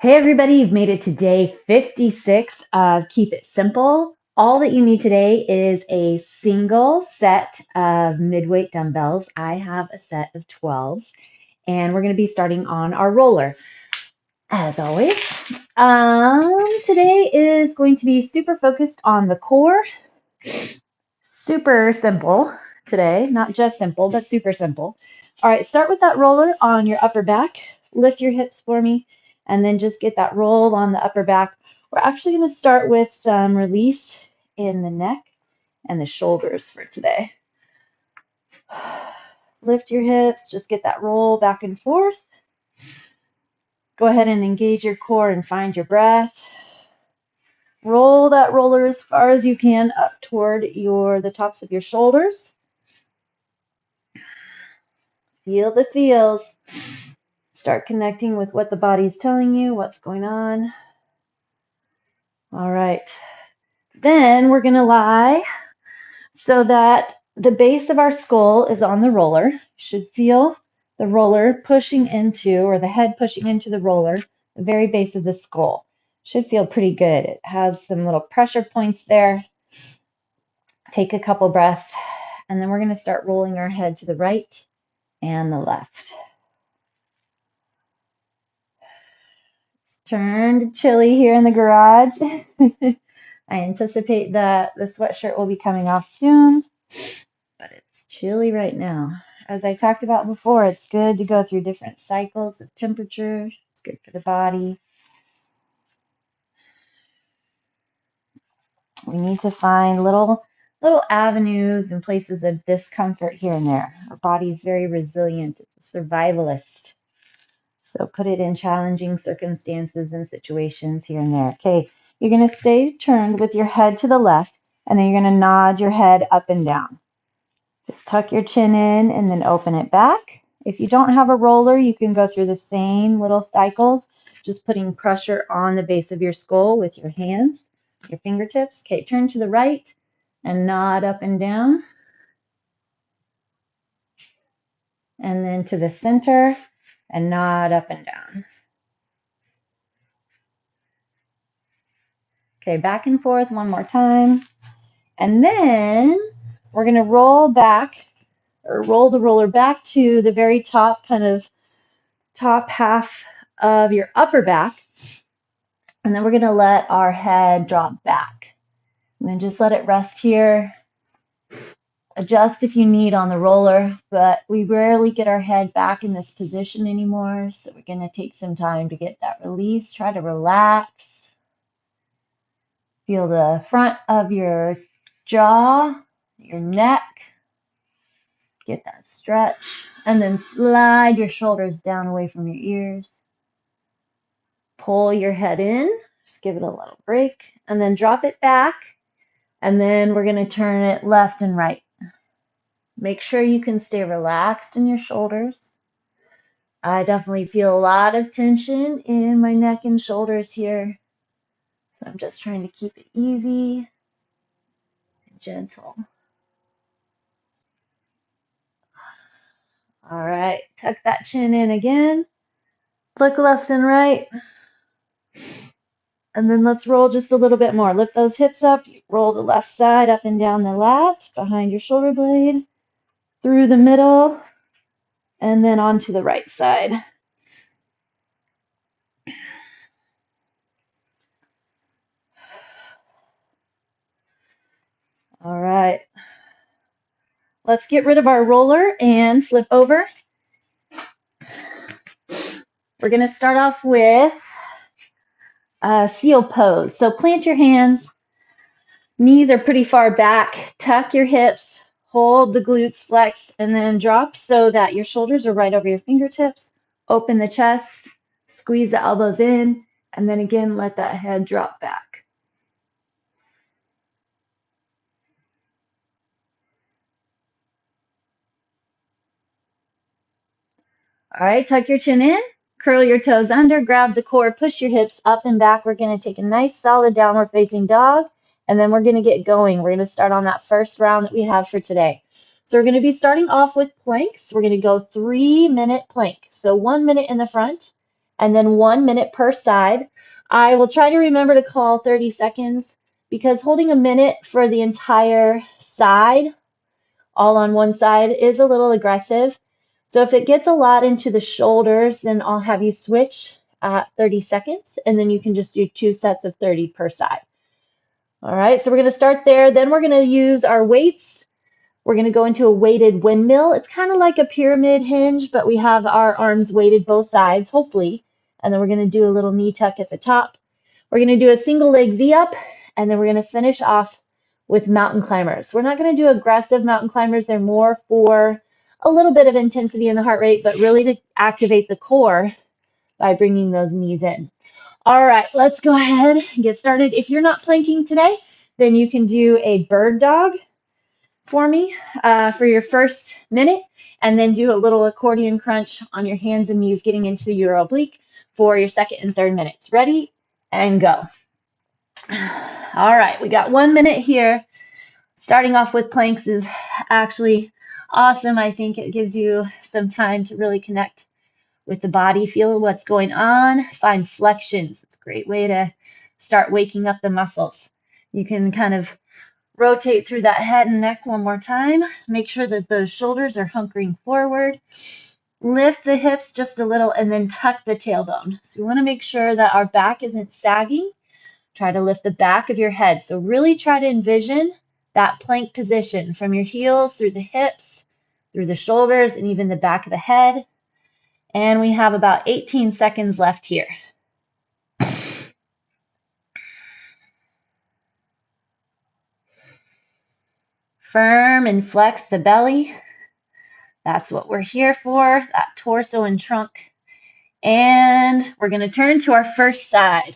Hey everybody, you've made it to day 56 of Keep It Simple. All that you need today is a single set of mid-weight dumbbells. I have a set of 12s, and we're going to be starting on our roller. As always, today is going to be super focused on the core. Super simple today, not just simple, but super simple. All right, start with that roller on your upper back. Lift your hips for me, and then just get that roll on the upper back. We're actually going to start with some release in the neck and the shoulders for today. Lift your hips, just get that roll back and forth. Go ahead and engage your core and find your breath. Roll that roller as far as you can up toward the tops of your shoulders. Feel the feels. Start connecting with what the body's telling you, what's going on. All right. Then we're going to lie so that the base of our skull is on the roller. You should feel the roller pushing into, or the head pushing into the roller, the very base of the skull. Should feel pretty good. It has some little pressure points there. Take a couple breaths, and then we're going to start rolling our head to the right and the left. It's turned chilly here in the garage. I anticipate that the sweatshirt will be coming off soon, but it's chilly right now. As I talked about before, it's good to go through different cycles of temperature. It's good for the body. We need to find little avenues and places of discomfort here and there. Our body is very resilient. It's a survivalist. So put it in challenging circumstances and situations here and there. Okay, you're going to stay turned with your head to the left, and then you're going to nod your head up and down. Just tuck your chin in and then open it back. If you don't have a roller, you can go through the same little cycles, just putting pressure on the base of your skull with your hands, your fingertips. Okay, turn to the right and nod up and down. And then to the center and nod up and down. Okay, back and forth one more time. And then we're going to roll back, or roll the roller back to the very top, kind of top half of your upper back. And then we're going to let our head drop back. And then just let it rest here. Adjust if you need on the roller, but we rarely get our head back in this position anymore. So we're going to take some time to get that release. Try to relax. Feel the front of your jaw, your neck. Get that stretch. And then slide your shoulders down away from your ears. Pull your head in. Just give it a little break. And then drop it back. And then we're going to turn it left and right. Make sure you can stay relaxed in your shoulders. I definitely feel a lot of tension in my neck and shoulders here. So I'm just trying to keep it easy and gentle. All right, tuck that chin in again. Flick left and right. And then let's roll just a little bit more. Lift those hips up. Roll the left side up and down the lat, behind your shoulder blade, through the middle, and then onto the right side. All right. Let's get rid of our roller and flip over. We're going to start off with a seal pose. So plant your hands. Knees are pretty far back. Tuck your hips. Hold the glutes flexed and then drop so that your shoulders are right over your fingertips. Open the chest. Squeeze the elbows in. And then again, let that head drop back. All right, tuck your chin in. Curl your toes under. Grab the core. Push your hips up and back. We're going to take a nice solid downward facing dog. And then we're going to get going. We're going to start on that first round that we have for today. So we're going to be starting off with planks. We're going to go 3-minute plank. So 1 minute in the front and then 1 minute per side. I will try to remember to call 30 seconds because holding a minute for the entire side, all on one side, is a little aggressive. So if it gets a lot into the shoulders, then I'll have you switch at 30 seconds, and then you can just do 2 sets of 30 per side. All right, so we're going to start there. Then we're going to use our weights. We're going to go into a weighted windmill. It's kind of like a pyramid hinge, but we have our arms weighted both sides, hopefully. And then we're going to do a little knee tuck at the top. We're going to do a single leg V-up, and then we're going to finish off with mountain climbers. We're not going to do aggressive mountain climbers. They're more for a little bit of intensity in the heart rate, but really to activate the core by bringing those knees in. All right, let's go ahead and get started. If you're not planking today, then you can do a bird dog for me for your first minute, and then do a little accordion crunch on your hands and knees getting into your oblique for your second and third minutes. Ready and go. All right, we got 1 minute here. Starting off with planks is actually awesome. I think it gives you some time to really connect with the body, feel what's going on, find flexions. It's a great way to start waking up the muscles. You can kind of rotate through that head and neck one more time. Make sure that those shoulders are hunkering forward. Lift the hips just a little and then tuck the tailbone. So we want to make sure that our back isn't sagging. Try to lift the back of your head. So really try to envision that plank position from your heels through the hips, through the shoulders, and even the back of the head. And we have about 18 seconds left here. Firm and flex the belly. That's what we're here for, that torso and trunk. And we're going to turn to our first side.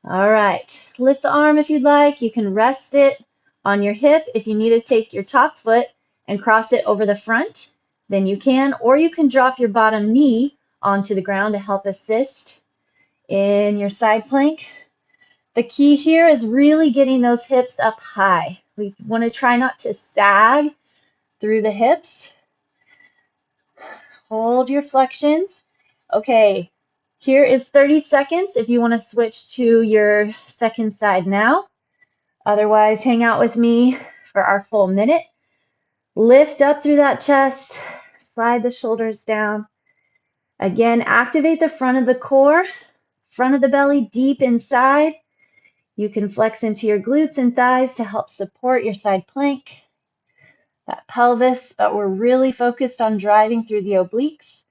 All right, lift the arm if you'd like. You can rest it on your hip. If you need to take your top foot and cross it over the front, then you can, or you can drop your bottom knee onto the ground to help assist in your side plank. The key here is really getting those hips up high. We want to try not to sag through the hips. Hold your flexions. Okay, here is 30 seconds if you want to switch to your second side now. Otherwise, hang out with me for our full minute. Lift up through that chest. Slide the shoulders down. Again, activate the front of the core, front of the belly deep inside. You can flex into your glutes and thighs to help support your side plank, that pelvis, but we're really focused on driving through the obliques.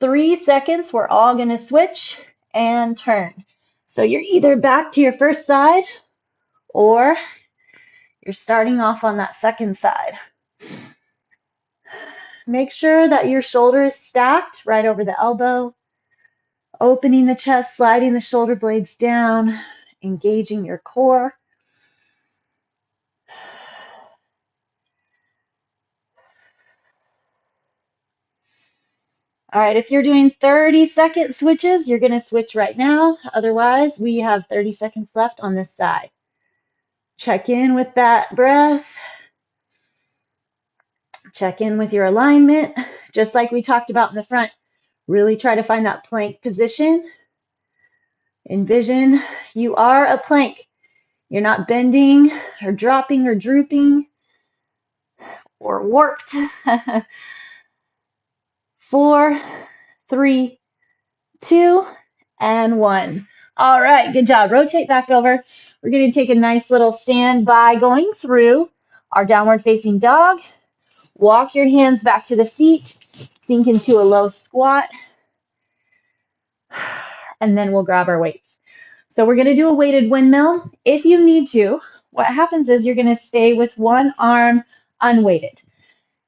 3 seconds, we're all going to switch and turn. So you're either back to your first side or you're starting off on that second side. Make sure that your shoulder is stacked right over the elbow, opening the chest, sliding the shoulder blades down, engaging your core. All right, if you're doing 30-second switches, you're going to switch right now. Otherwise, we have 30 seconds left on this side. Check in with that breath. Check in with your alignment. Just like we talked about in the front, really try to find that plank position. Envision you are a plank. You're not bending or dropping or drooping or warped. 4, 3, 2, and 1. All right, good job. Rotate back over. We're going to take a nice little stand by going through our downward facing dog. Walk your hands back to the feet. Sink into a low squat. And then we'll grab our weights. So we're going to do a weighted windmill. If you need to, what happens is you're going to stay with one arm unweighted.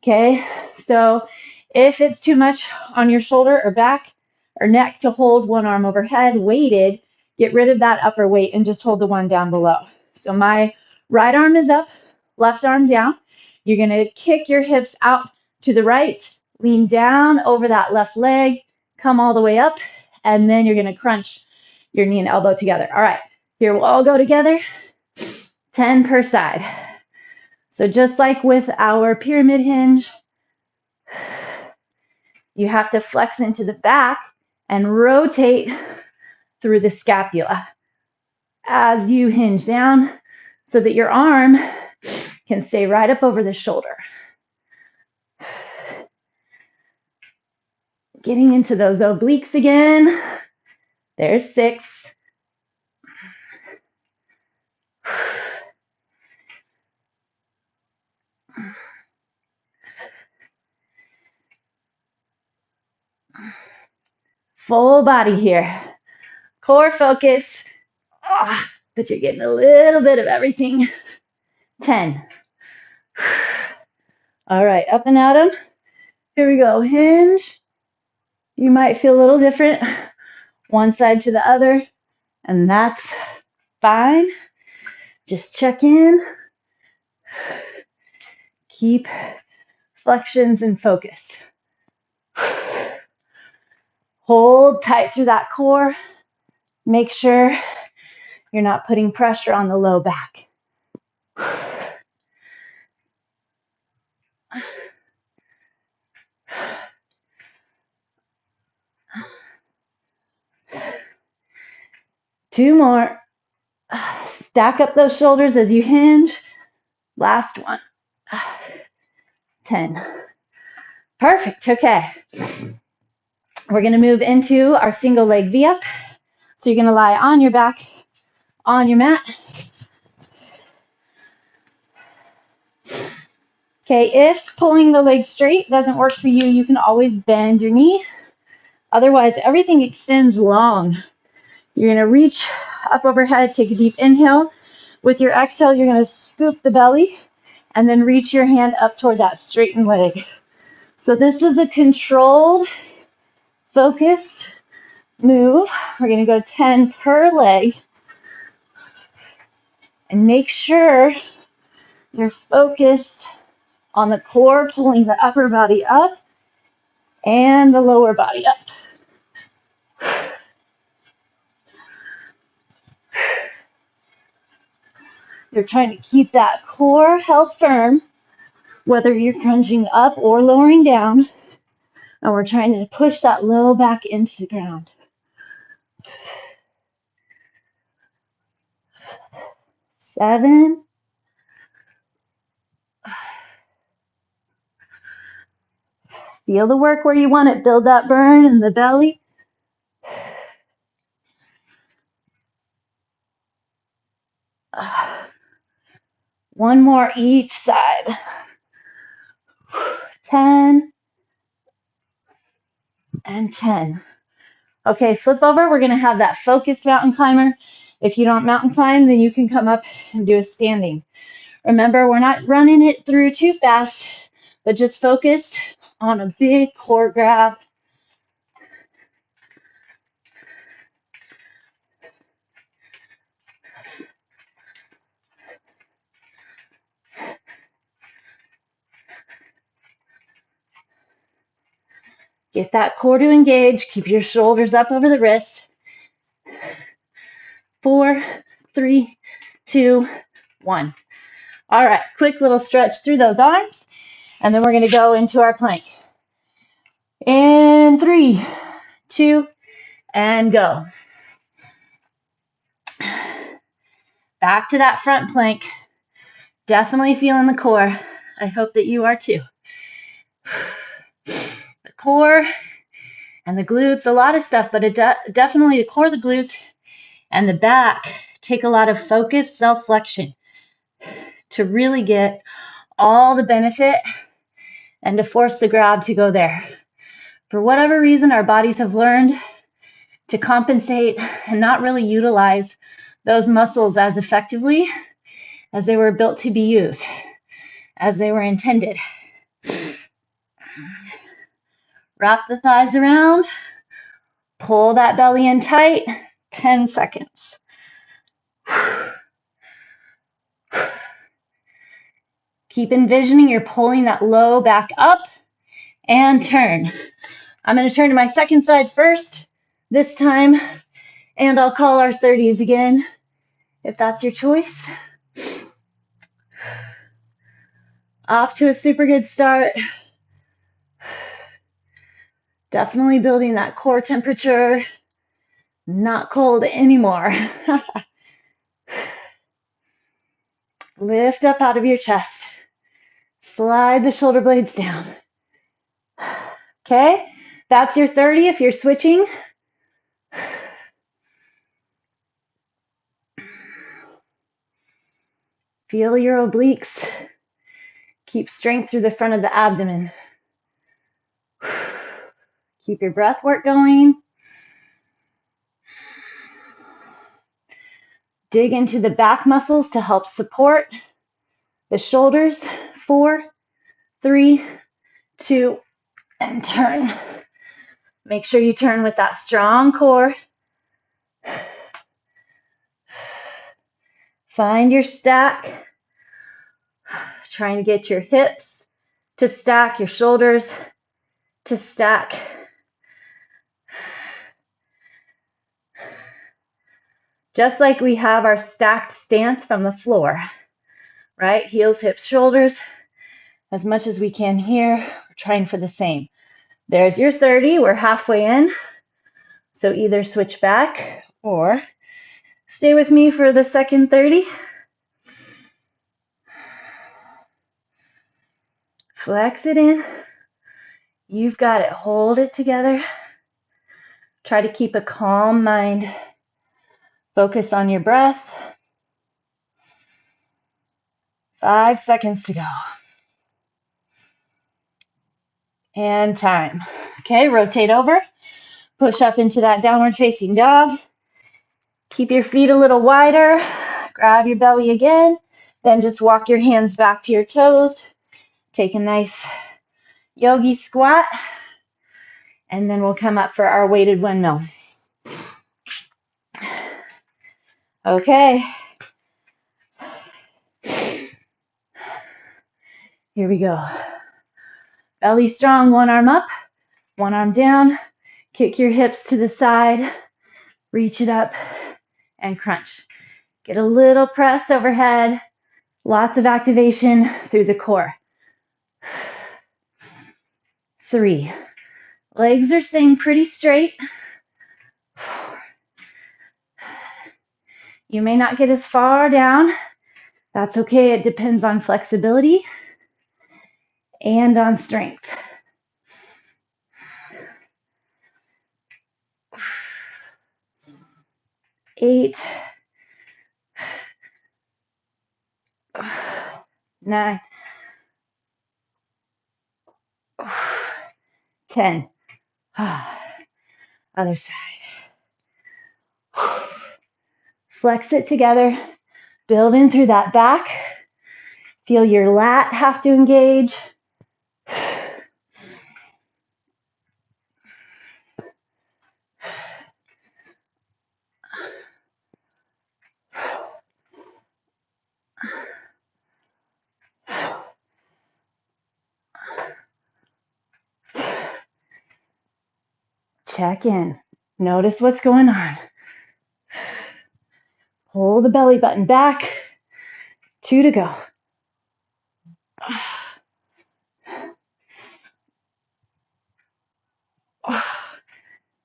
Okay, so if it's too much on your shoulder or back or neck to hold one arm overhead, weighted, get rid of that upper weight and just hold the one down below. So my right arm is up, left arm down. You're going to kick your hips out to the right, lean down over that left leg, come all the way up, and then you're going to crunch your knee and elbow together. All right, here we'll all go together, 10 per side. So just like with our pyramid hinge, you have to flex into the back and rotate through the scapula as you hinge down so that your arm can stay right up over the shoulder. Getting into those obliques again. There's 6. Full body here. Core focus. But you're getting a little bit of everything. 10. All right, up and at 'em. Here we go. Hinge. You might feel a little different one side to the other, and that's fine. Just check in. Keep flexions in focus. Hold tight through that core. Make sure you're not putting pressure on the low back. Two more. Stack up those shoulders as you hinge. Last one. 10. Perfect. Okay. We're going to move into our single leg V-up. So you're going to lie on your back, on your mat. Okay, if pulling the leg straight doesn't work for you, you can always bend your knee. Otherwise, everything extends long. You're going to reach up overhead, take a deep inhale. With your exhale, you're going to scoop the belly and then reach your hand up toward that straightened leg. So this is a controlled, focused move. We're going to go 10 per leg. And make sure you're focused on the core, pulling the upper body up and the lower body up. You're trying to keep that core held firm, whether you're crunching up or lowering down. And we're trying to push that low back into the ground. 7. Feel the work where you want it. Build that burn in the belly. 1 more each side. 10 and 10. Okay, flip over. We're going to have that focused mountain climber. If you don't mountain climb, then you can come up and do a standing. Remember, we're not running it through too fast, but just focused on a big core grab. Get that core to engage. Keep your shoulders up over the wrist. 4, 3, 2, 1. All right, quick little stretch through those arms, and then we're going to go into our plank. In 3, 2, and go. Back to that front plank. Definitely feeling the core. I hope that you are too. The core and the glutes, a lot of stuff, but definitely the core, the glutes, and the back take a lot of focused self-flexion to really get all the benefit and to force the grab to go there. For whatever reason, our bodies have learned to compensate and not really utilize those muscles as effectively as they were built to be used, as they were intended. Wrap the thighs around, pull that belly in tight, 10 seconds. Keep envisioning you're pulling that low back up and turn. I'm going to turn to my second side first this time, and I'll call our 30s again, if that's your choice. Off to a super good start. Definitely building that core temperature. Not cold anymore. Lift up out of your chest. Slide the shoulder blades down. Okay, that's your 30 if you're switching. Feel your obliques. Keep strength through the front of the abdomen. Keep your breath work going. Dig into the back muscles to help support the shoulders. 4, 3, 2, and turn. Make sure you turn with that strong core. Find your stack. Trying to get your hips to stack, your shoulders to stack. Just like we have our stacked stance from the floor, right? Heels, hips, shoulders, as much as we can here. We're trying for the same. There's your 30. We're halfway in. So either switch back or stay with me for the second 30. Flex it in. You've got it. Hold it together. Try to keep a calm mind. Focus on your breath. 5 seconds to go. And time. Okay, rotate over. Push up into that downward facing dog. Keep your feet a little wider. Grab your belly again. Then just walk your hands back to your toes. Take a nice yogi squat. And then we'll come up for our weighted windmill. Okay. Here we go. Belly strong, one arm up, one arm down. Kick your hips to the side. Reach it up and crunch. Get a little press overhead. Lots of activation through the core. 3. Legs are staying pretty straight. 4. You may not get as far down. That's okay. It depends on flexibility and on strength. 8. 9. 10. Other side. Flex it together. Build in through that back. Feel your lat have to engage. Check in. Notice what's going on. Pull the belly button back. 2 to go.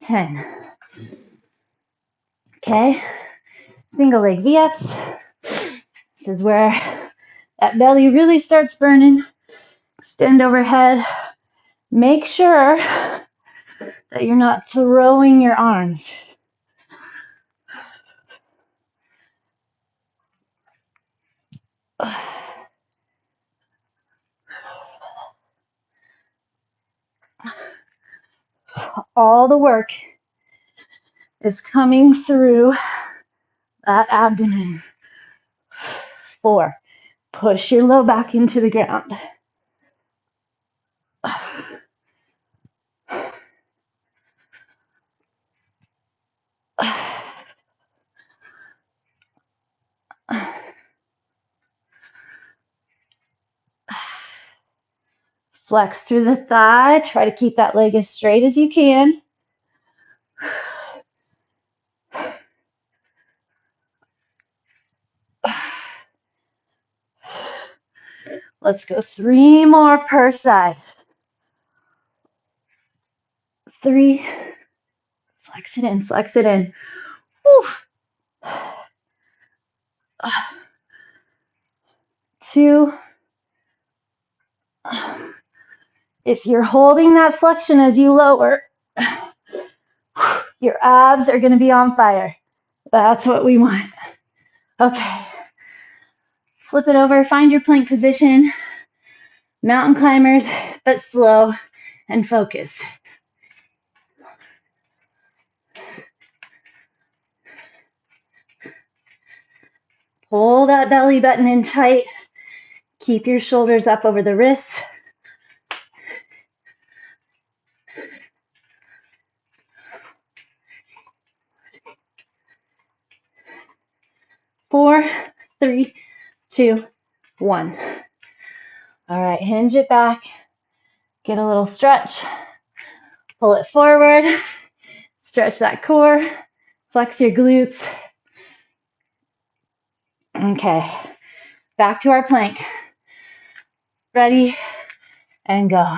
10. Okay. Single leg V-ups. This is where that belly really starts burning. Extend overhead. Make sure that you're not throwing your arms. All the work is coming through that abdomen. 4. Push your low back into the ground. 'Flex through the thigh. Try to keep that leg as straight as you can. Let's go 3 more per side. 3, flex it in, flex it in. Whew. 2. If you're holding that flexion as you lower, your abs are going to be on fire. That's what we want. Okay. Flip it over, find your plank position. Mountain climbers, but slow and focused. Pull that belly button in tight. Keep your shoulders up over the wrists. Four, 3, 2, 1. All right, hinge it back. Get a little stretch. Pull it forward. Stretch that core. Flex your glutes. Okay, back to our plank. Ready and go.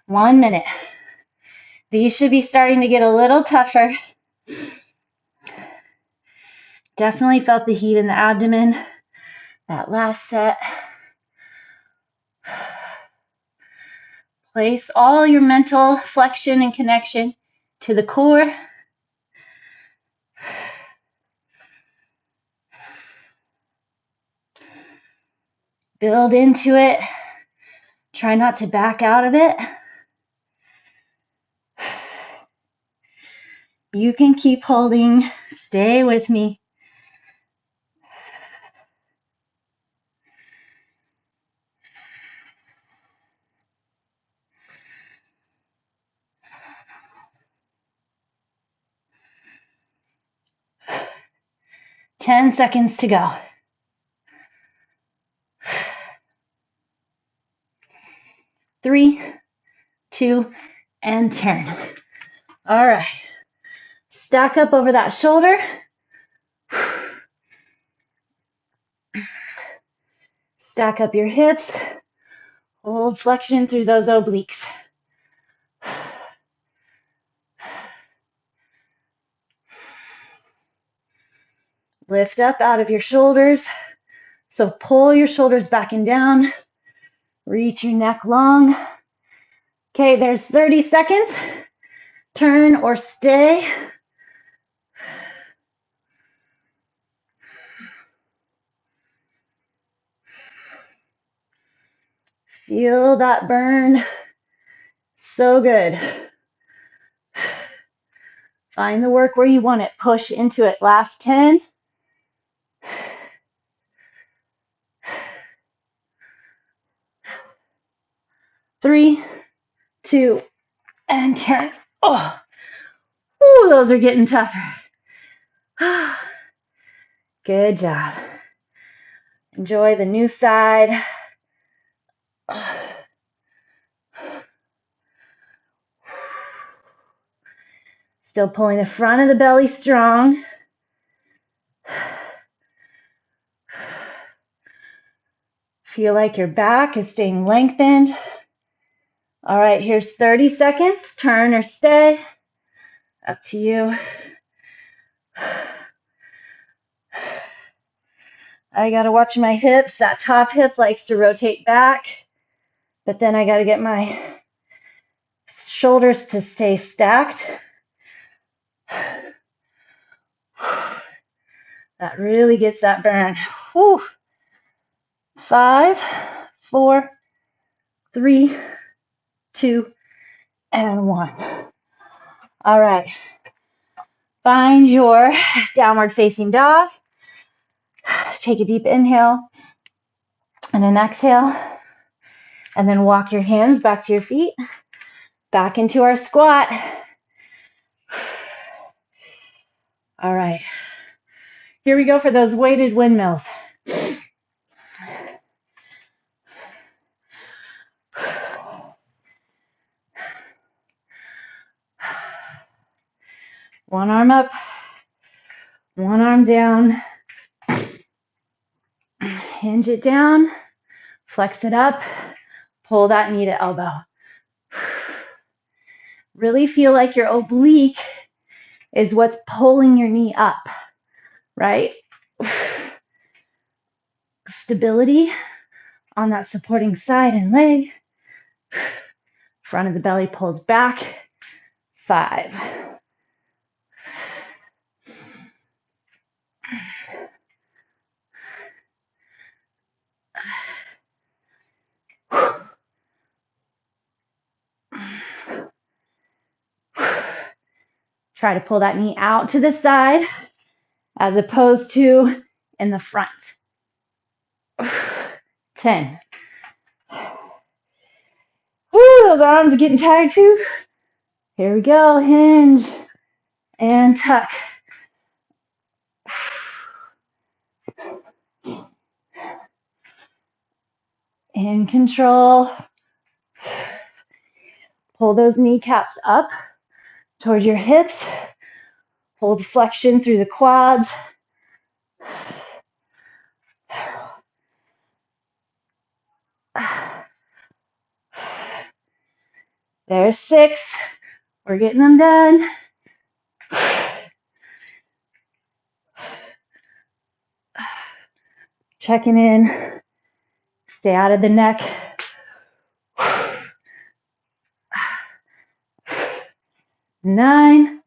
1 minute. These should be starting to get a little tougher. Definitely felt the heat in the abdomen. That last set. Place all your mental flexion and connection to the core. Build into it. Try not to back out of it. You can keep holding. Stay with me. Ten seconds to go. 3, 2, and turn. All right. Stack up over that shoulder. Stack up your hips. Hold flexion through those obliques. Lift up out of your shoulders. So pull your shoulders back and down. Reach your neck long. Okay, there's 30 seconds. Turn or stay. Feel that burn. So good. Find the work where you want it. Push into it. Last 10. 3, 2, and turn. Oh, ooh, those are getting tougher. Good job. Enjoy the new side. Still pulling the front of the belly strong. Feel like your back is staying lengthened. All right, here's 30 seconds. Turn or stay. Up to you. I gotta watch my hips. That top hip likes to rotate back, but then I gotta get my shoulders to stay stacked. That really gets that burn. Whew. 5, 4, 3, 2, and 1. All right. Find your downward facing dog. Take a deep inhale and an exhale. And then walk your hands back to your feet. Back into our squat. All right. Here we go for those weighted windmills. One arm up, one arm down. Hinge it down, flex it up, pull that knee to elbow. Really feel like your oblique is what's pulling your knee up, right? Stability on that supporting side and leg. Front of the belly pulls back. 5. Try to pull that knee out to the side as opposed to in the front. 10. Woo, those arms are getting tired too. Here we go. Hinge and tuck. In control. Pull those kneecaps up toward your hips. Hold flexion through the quads. There's 6. We're getting them done. Checking in. Stay out of the neck. 9.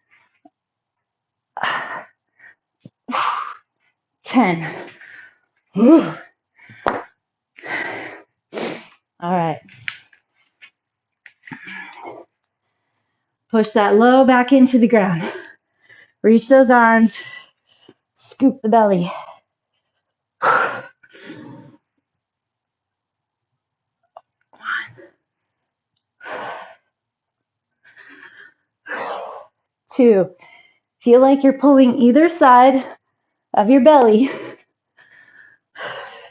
10. All right. Push that low back into the ground. Reach those arms. Scoop the belly. 2. Feel like you're pulling either side of your belly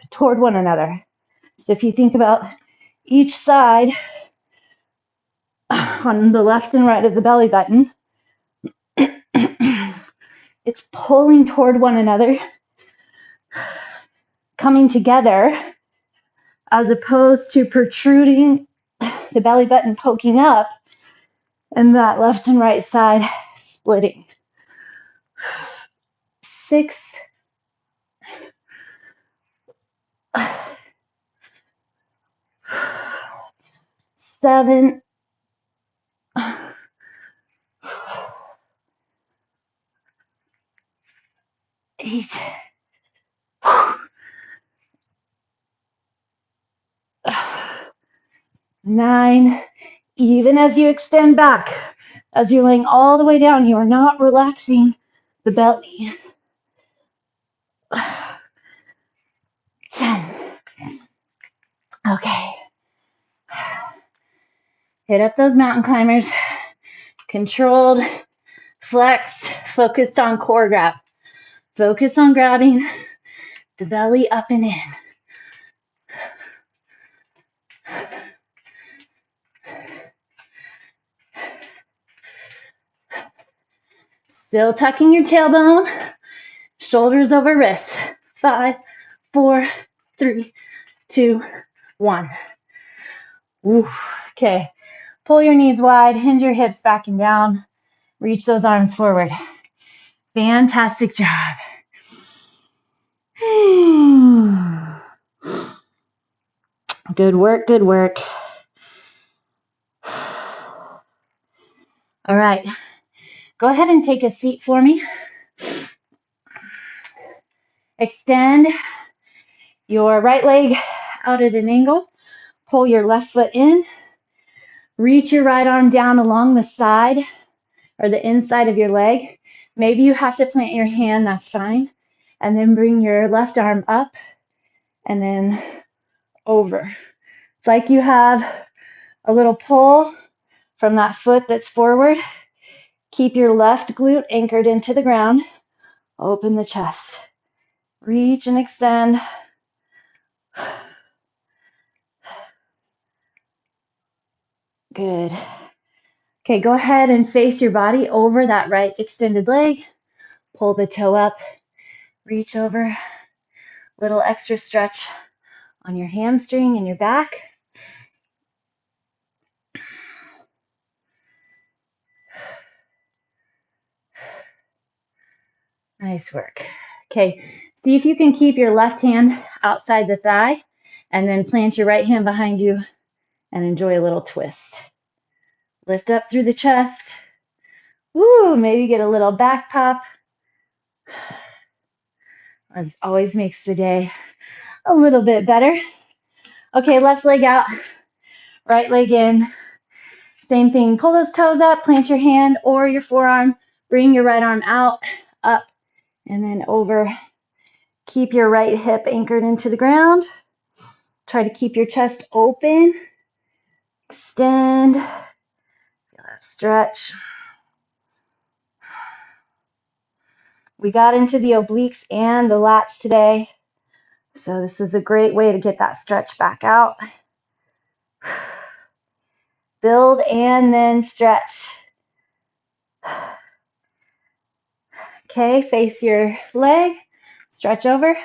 toward one another. So if you think about each side on the left and right of the belly button, it's pulling toward one another, coming together, as opposed to protruding, the belly button poking up, and that left and right side splitting. 6. 7. 8. 9. Even as you extend back, as you're laying all the way down, you are not relaxing the belly. 10. Okay. Hit up those mountain climbers. Controlled, flexed, focused on core grab. Focus on grabbing the belly up and in. Still tucking your tailbone, shoulders over wrists. 5, 4, 3, 2, 1. Ooh, okay. Pull your knees wide, hinge your hips back and down. Reach those arms forward. Fantastic job. Good work, good work. All right. Go ahead and take a seat for me. Extend your right leg out at an angle. Pull your left foot in. Reach your right arm down along the side or the inside of your leg. Maybe you have to plant your hand, that's fine. And then bring your left arm up and then over. It's like you have a little pull from that foot that's forward. Keep your left glute anchored into the ground. Open the chest. Reach and extend. Good. Okay, go ahead and face your body over that right extended leg. Pull the toe up. Reach over. Little extra stretch on your hamstring and your back. Nice work. Okay, see if you can keep your left hand outside the thigh and then plant your right hand behind you and enjoy a little twist. Lift up through the chest. Woo, maybe get a little back pop. As always makes the day a little bit better. Okay, left leg out, right leg in. Same thing, pull those toes up, plant your hand or your forearm, bring your right arm out, up, and then over. Keep your right hip anchored into the ground. Try to keep your chest open. Extend. Feel that stretch. We got into the obliques and the lats today, so this is a great way to get that stretch back out. Build and then stretch. Okay, face your leg, stretch over.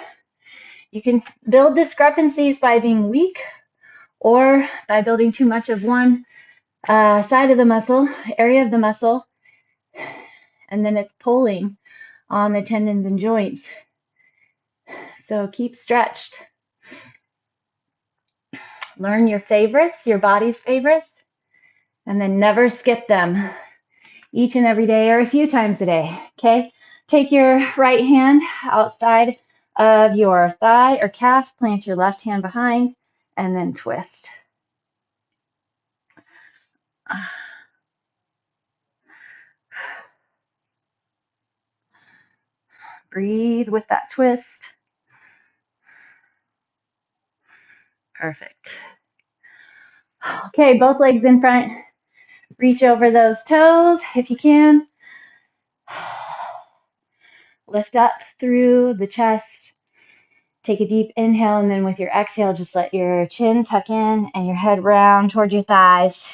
You can build discrepancies by being weak or by building too much of one side of the muscle, area of the muscle, and then it's pulling on the tendons and joints. So keep stretched. Learn your favorites, your body's favorites, and then never skip them. Each and every day or a few times a day, okay? Take your right hand outside of your thigh or calf, plant your left hand behind, and then twist. Breathe with that twist. Perfect. Okay, both legs in front. Reach over those toes if you can. Lift up through the chest. Take a deep inhale, and then with your exhale, just let your chin tuck in and your head round toward your thighs.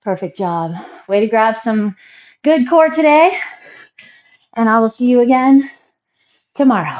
Perfect job. Way to grab some good core today, and I will see you again tomorrow.